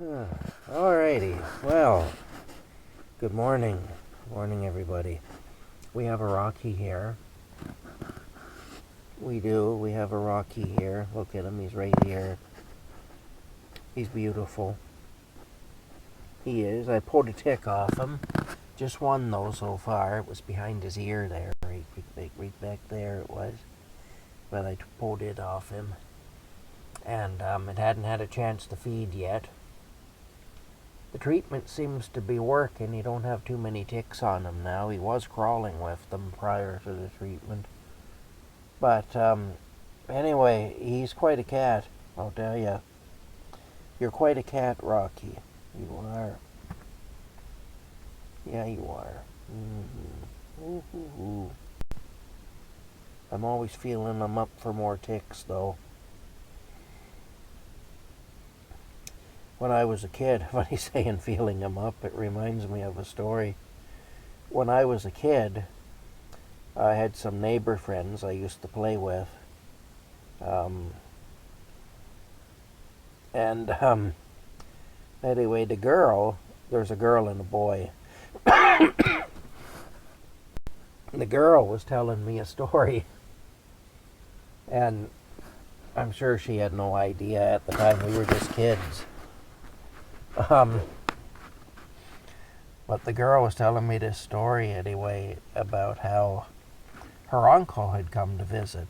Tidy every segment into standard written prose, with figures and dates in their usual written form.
Alrighty, well, good morning. Good morning, everybody. We have a Rocky here. We do. We have a Rocky here. Look at him. He's right here. He's beautiful. He is. I pulled a tick off him. Just one, though, so far. It was behind his ear there. Right back there it was. But I pulled it off him. And it hadn't had a chance to feed yet. The treatment seems to be working. You don't have too many ticks on him now. He was crawling with them prior to the treatment. But anyway, he's quite a cat, I'll tell you. You're quite a cat, Rocky. You are. Yeah, you are. Ooh. I'm always feeling him up for more ticks, though. When I was a kid, funny saying feeling him up, it reminds me of a story. When I was a kid, I had some neighbor friends I used to play with. Anyway, there's a girl and a boy. The girl was telling me a story, and I'm sure she had no idea at the time. We were just kids. But the girl was telling me this story anyway about how her uncle had come to visit.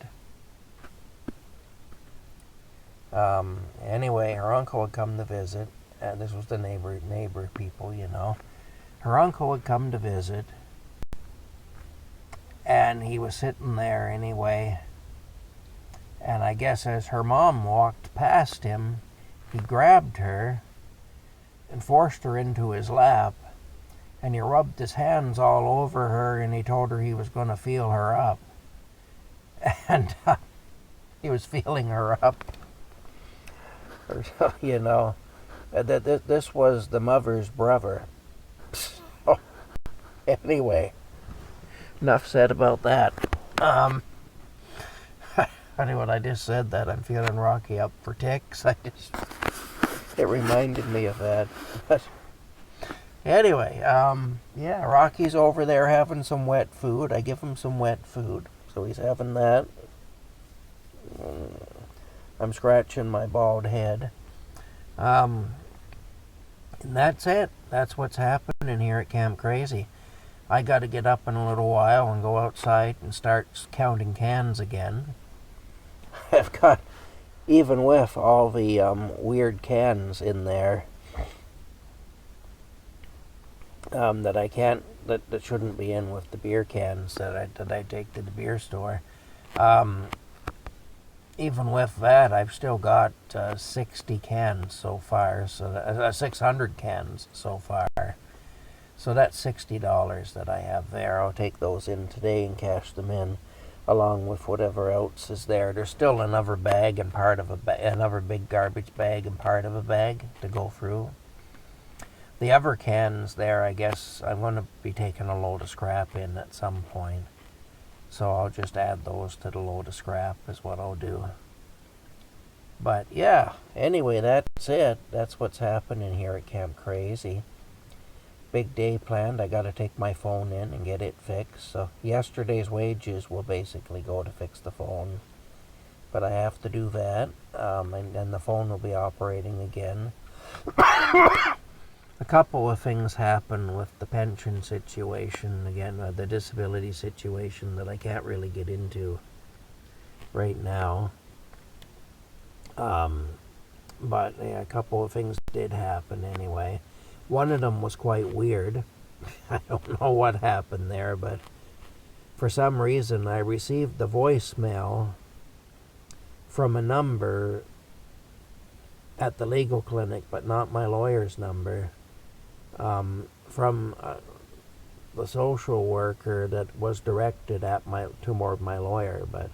Anyway, her uncle had come to visit, and this was the neighbor people, you know. Her uncle had come to visit, and he was sitting there anyway. And I guess as her mom walked past him, he grabbed her and forced her into his lap, and he rubbed his hands all over her, and he told her he was going to feel her up. And he was feeling her up. So, you know, this was the mother's brother. So, anyway, enough said about that. Funny when I just said that, I'm feeling Rocky up for ticks. It reminded me of that. But anyway, yeah, Rocky's over there having some wet food. I give him some wet food, so he's having that. I'm scratching my bald head. And that's it. That's what's happening here at Camp Crazy. I got to get up in a little while and go outside and start counting cans again. I've got, even with all the weird cans in there that I can't, that shouldn't be in with the beer cans that I take to the beer store. Even with that, I've still got 60 cans so far, so 600 cans so far. So that's $60 that I have there. I'll take those in today and cash them in, along with whatever else is there. There's still another bag and part of another big garbage bag and part of a bag to go through. The other cans there, I guess I'm going to be taking a load of scrap in at some point. So I'll just add those to the load of scrap is what I'll do. But yeah, anyway, that's it. That's what's happening here at Camp Crazy. Big day planned. I got to take my phone in and get it fixed. So yesterday's wages will basically go to fix the phone. But I have to do that, and then the phone will be operating again. A couple of things happen with the pension situation, again, the disability situation that I can't really get into right now. But yeah, a couple of things did happen anyway. One of them was quite weird. I don't know what happened there, but for some reason I received the voicemail from a number at the legal clinic, but not my lawyer's number, from the social worker that was directed at toward my lawyer, but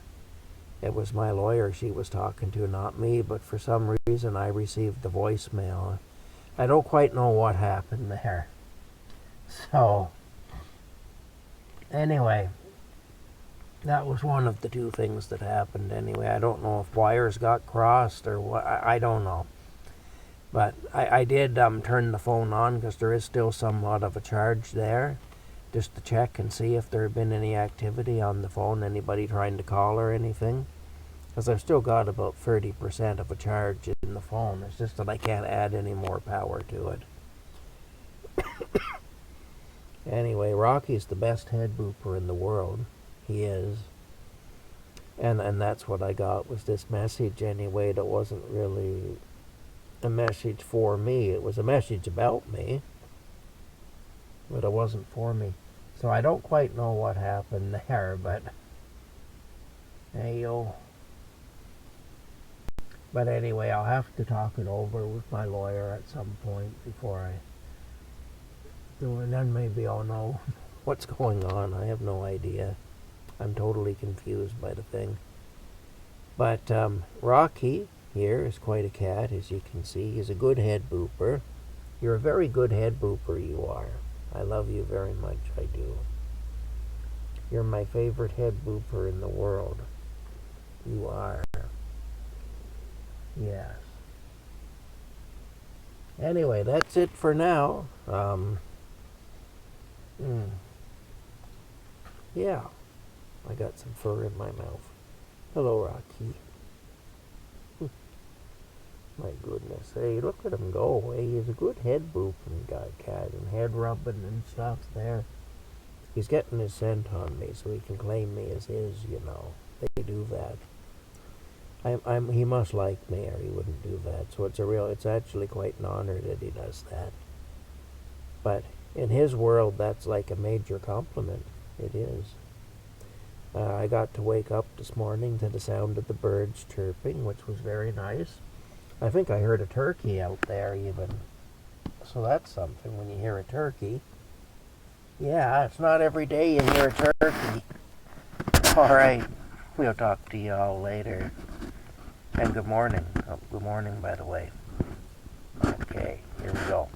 it was my lawyer she was talking to, not me. But for some reason I received the voicemail. I don't quite know what happened there. So anyway, that was one of the two things that happened anyway. I don't know if wires got crossed or what. I don't know. But I did turn the phone on because there is still somewhat of a charge there, just to check and see if there had been any activity on the phone, anybody trying to call or anything. Because I've still got about 30% of a charge in the phone. It's just that I can't add any more power to it. Anyway, Rocky's the best head booper in the world. He is. And that's what I got, was this message anyway that wasn't really a message for me. It was a message about me, but it wasn't for me. So I don't quite know what happened there, but hey yo. But anyway, I'll have to talk it over with my lawyer at some point before I do it, and then maybe I'll know what's going on. I have no idea. I'm totally confused by the thing. But Rocky here is quite a cat, as you can see. He's a good head booper. You're a very good head booper, you are. I love you very much, I do. You're my favorite head booper in the world. You are. Yes. Anyway, that's it for now. Yeah. I got some fur in my mouth. Hello, Rocky. My goodness. Hey, look at him go. Hey, he's a good head booping cat and head rubbing and stuff there. He's getting his scent on me so he can claim me as his, you know. They do that. He must like me or he wouldn't do that. So it's actually quite an honor that he does that. But in his world, that's like a major compliment. It is. I got to wake up this morning to the sound of the birds chirping, which was very nice. I think I heard a turkey out there even. So that's something when you hear a turkey. Yeah, it's not every day you hear a turkey. All right. We'll talk to you all later. And good morning. Oh, good morning, by the way. Okay, here we go.